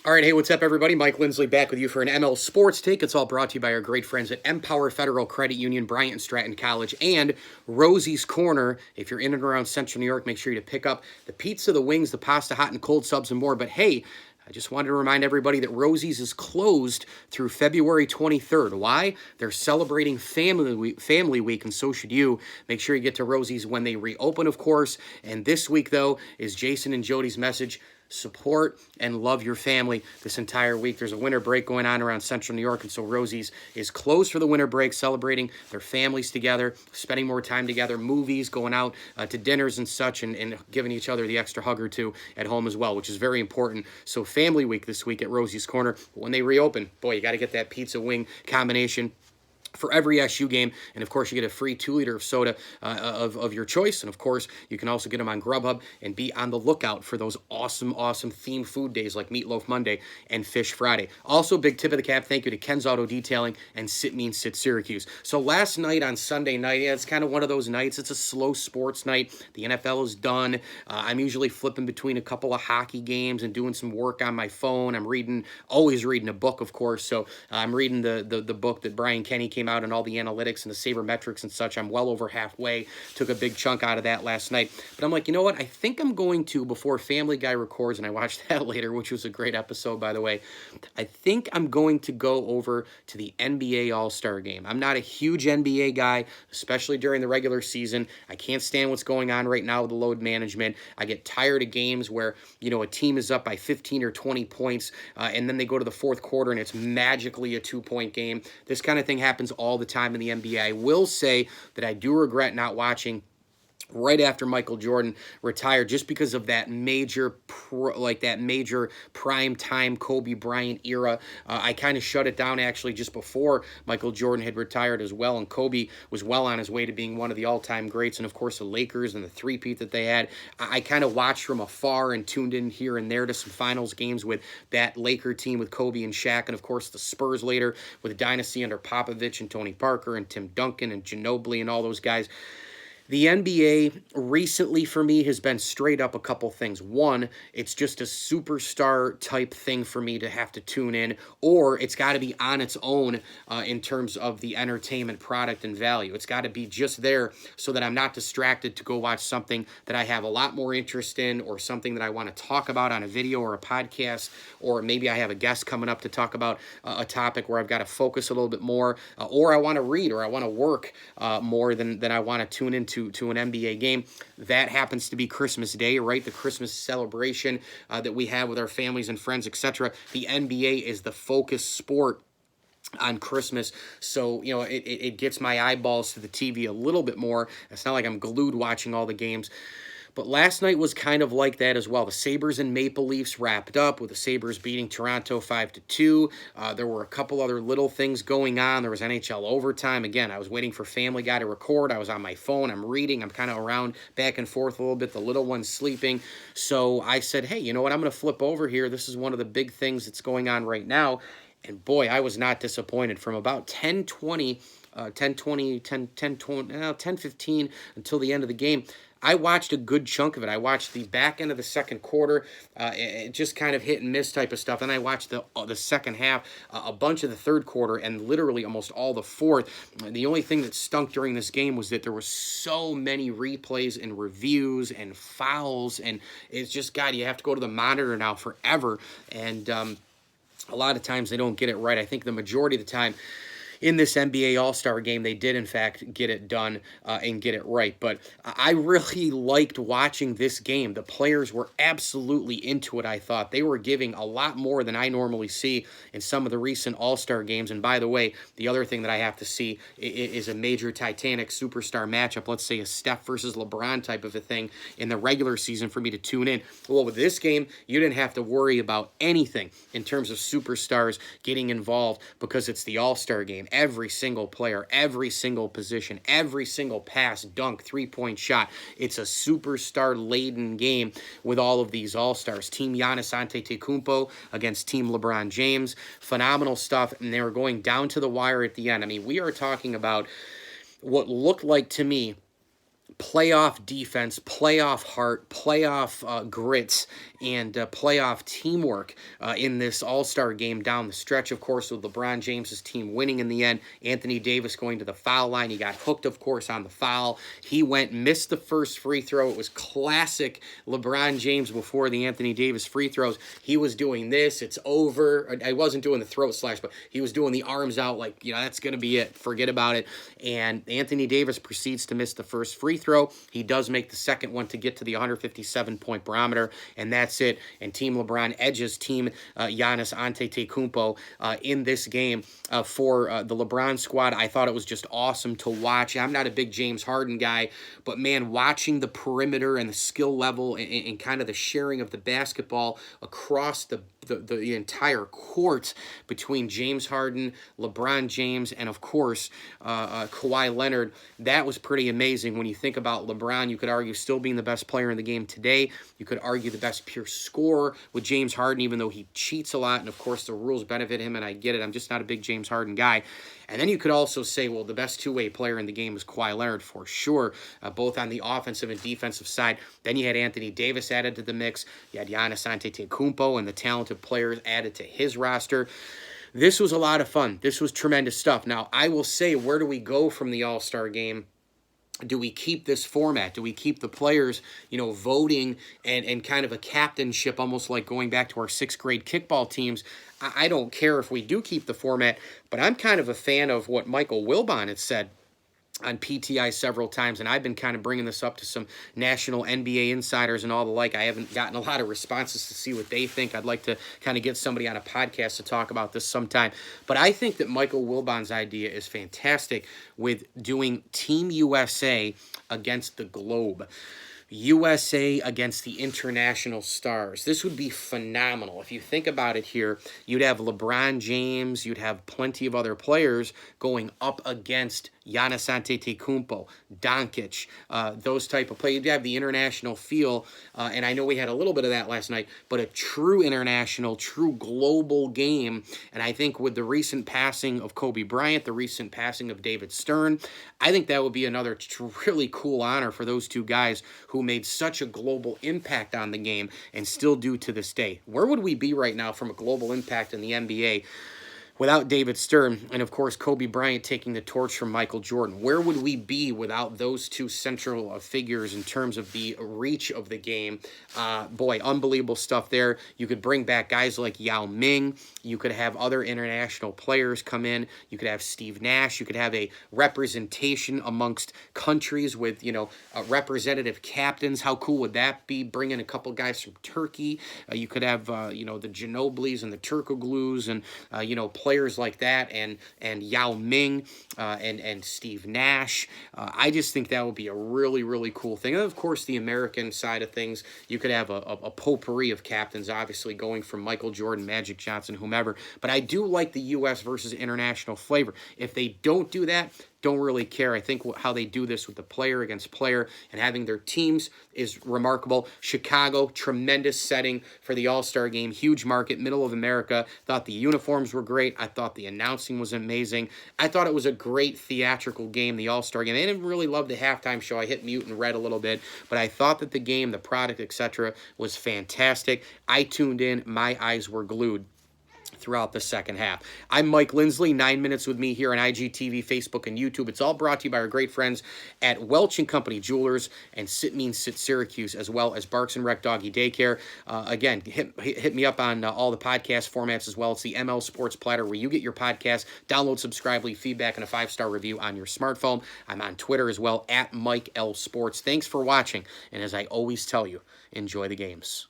All right, hey, what's up, everybody? Mike Lindsley back with you for an ML Sports Take. It's all brought to you by our great friends at Empower Federal Credit Union, Bryant and Stratton College, and Rosie's Corner. If you're in and around Central New York, make sure you to pick up the pizza, the wings, the pasta, hot and cold subs, and more. But hey, I just wanted to remind everybody that Rosie's is closed through February 23rd. Why? They're celebrating Family Week, and so should you. Make sure you get to Rosie's when they reopen, of course. And this week, though, is Jason and Jody's message: support and love your family this entire week. There's a winter break going on around Central New York, and so Rosie's is closed for the winter break, celebrating their families together, spending more time together, movies, going out to dinners and such, and giving each other the extra hug or two at home as well, which is very important. So Family Week this week at Rosie's Corner. When they reopen, boy, you got to get that pizza wing combination for every SU game. And of course, you get a free 2-liter of soda of your choice. And of course, you can also get them on Grubhub, and be on the lookout for those awesome themed food days like Meatloaf Monday and Fish Friday. Also, big tip of the cap, thank you to Ken's Auto Detailing and Sit Mean Sit Syracuse. So last night on Sunday night, yeah, it's kind of one of those nights. It's a slow sports night. The NFL is done. I'm usually flipping between a couple of hockey games and doing some work on my phone. I'm always reading a book, of course. So I'm reading the book that Brian Kenny came out, and all the analytics and the sabermetrics and such. I'm well over halfway. Took a big chunk out of that last night. But I'm like, you know what? I think I'm going to, before Family Guy records, and I watched that later, which was a great episode, by the way, I think I'm going to go over to the NBA All-Star Game. I'm not a huge NBA guy, especially during the regular season. I can't stand what's going on right now with the load management. I get tired of games where, a team is up by 15 or 20 points, and then they go to the fourth quarter and it's magically a 2-point game. This kind of thing happens all the time in the NBA. I will say that I do regret not watching right after Michael Jordan retired, just because of that major prime time Kobe Bryant era. I kind of shut it down actually just before Michael Jordan had retired as well, and Kobe was well on his way to being one of the all-time greats. And of course, the Lakers and the three-peat that they had, I kind of watched from afar and tuned in here and there to some finals games with that Laker team with Kobe and Shaq, and of course the Spurs later with the dynasty under Popovich and Tony Parker and Tim Duncan and Ginobili and all those guys. The NBA recently for me has been straight up a couple things. One, it's just a superstar type thing for me to have to tune in, or it's got to be on its own in terms of the entertainment product and value. It's got to be just there so that I'm not distracted to go watch something that I have a lot more interest in, or something that I want to talk about on a video or a podcast, or maybe I have a guest coming up to talk about a topic where I've got to focus a little bit more, or I want to read, or I want to work more than I want to tune into to an NBA game. That happens to be Christmas Day, right? The Christmas celebration that we have with our families and friends, etc. The NBA is the focus sport on Christmas, so it gets my eyeballs to the TV a little bit more. It's not like I'm glued watching all the games. But last night was kind of like that as well. The Sabres and Maple Leafs wrapped up with the Sabres beating Toronto 5-2. There were a couple other little things going on. There was NHL overtime. Again, I was waiting for Family Guy to record. I was on my phone. I'm reading. I'm kind of around back and forth a little bit. The little one's sleeping. So I said, hey, you know what? I'm going to flip over here. This is one of the big things that's going on right now. And boy, I was not disappointed. From about 10:15 until the end of the game, I watched a good chunk of it. I watched the back end of the second quarter, it just kind of hit and miss type of stuff. And I watched the second half, a bunch of the third quarter, and literally almost all the fourth. The only thing that stunk during this game was that there were so many replays and reviews and fouls, and it's just, God, you have to go to the monitor now forever. And a lot of times they don't get it right. I think the majority of the time in this NBA All-Star Game, they did, in fact, get it done and get it right. But I really liked watching this game. The players were absolutely into it, I thought. They were giving a lot more than I normally see in some of the recent All-Star Games. And by the way, the other thing that I have to see is a major Titanic superstar matchup, let's say a Steph versus LeBron type of a thing in the regular season for me to tune in. Well, with this game, you didn't have to worry about anything in terms of superstars getting involved because it's the All-Star Game. Every single player, every single position, every single pass, dunk, three-point shot. It's a superstar-laden game with all of these All-Stars. Team Giannis Antetokounmpo against Team LeBron James. Phenomenal stuff, and they were going down to the wire at the end. I mean, we are talking about what looked like to me playoff defense, playoff heart, playoff grits and playoff teamwork in this All-Star game down the stretch, of course, with LeBron James's team winning in the end. Anthony Davis going to the foul line. He got hooked, of course, on the foul. He went, missed the first free throw. It was classic LeBron James before the Anthony Davis free throws. He was doing this. It's over. I wasn't doing the throat slash, but he was doing the arms out like, that's going to be it. Forget about it. And Anthony Davis proceeds to miss the first free throw. He does make the second one to get to the 157-point barometer, and that's it. And Team LeBron edges Team Giannis Antetokounmpo in this game for the LeBron squad. I thought it was just awesome to watch. I'm not a big James Harden guy, but man, watching the perimeter and the skill level and kind of the sharing of the basketball across the entire court between James Harden, LeBron James, and of course Kawhi Leonard, that was pretty amazing. When you think about LeBron, you could argue still being the best player in the game today. You could argue the best pure scorer with James Harden, even though he cheats a lot, and of course the rules benefit him, and I get it. I'm just not a big James Harden guy. And then you could also say, well, the best two-way player in the game is Kawhi Leonard for sure, both on the offensive and defensive side. Then you had Anthony Davis added to the mix. You had Giannis Antetokounmpo and the talented players added to his roster. This was a lot of fun. This was tremendous stuff. Now, I will say, where do we go from the All-Star game? Do we keep this format? Do we keep the players, voting and kind of a captainship, almost like going back to our sixth grade kickball teams? I don't care if we do keep the format, but I'm kind of a fan of what Michael Wilbon had said on PTI several times, and I've been kind of bringing this up to some national NBA insiders and all the like. I haven't gotten a lot of responses to see what they think. I'd like to kind of get somebody on a podcast to talk about this sometime. But I think that Michael Wilbon's idea is fantastic with doing Team USA against the globe. USA against the international stars. This would be phenomenal. If you think about it here, you'd have LeBron James, you'd have plenty of other players going up against Giannis Antetokounmpo, Doncic, those type of players. You'd have the international feel, and I know we had a little bit of that last night, but a true international, true global game. And I think with the recent passing of Kobe Bryant, the recent passing of David Stern, I think that would be another really cool honor for those two guys who made such a global impact on the game and still do to this day. Where would we be right now from a global impact in the NBA without David Stern and, of course, Kobe Bryant taking the torch from Michael Jordan? Where would we be without those two central figures in terms of the reach of the game? Boy, unbelievable stuff there. You could bring back guys like Yao Ming. You could have other international players come in. You could have Steve Nash. You could have a representation amongst countries with, representative captains. How cool would that be? Bring in a couple guys from Turkey. You could have, the Ginobili's and the Turkoglu's and, players like that, and Yao Ming and Steve Nash. I just think that would be a really, really cool thing. And of course, the American side of things, you could have a potpourri of captains, obviously going from Michael Jordan, Magic Johnson, whomever. But I do like the U.S. versus international flavor. If they don't do that, don't really care. I think how they do this with the player against player and having their teams is remarkable. Chicago, tremendous setting for the All-Star game. Huge market, middle of America. Thought the uniforms were great. I thought the announcing was amazing. I thought it was a great theatrical game, the All-Star game. I didn't really love the halftime show. I hit mute and read a little bit, but I thought that the game, the product, etc., was fantastic. I tuned in. My eyes were glued throughout the second half. I'm Mike Lindsley, 9 Minutes with me here on IGTV, Facebook, and YouTube. It's all brought to you by our great friends at Welch & Company Jewelers and Sit Mean Sit Syracuse, as well as Barks and Rec Doggy Daycare. Again, hit me up on all the podcast formats as well. It's the ML Sports Platter where you get your podcast. Download, subscribe, leave feedback, and a 5-star review on your smartphone. I'm on Twitter as well, at Mike L Sports. Thanks for watching, and as I always tell you, enjoy the games.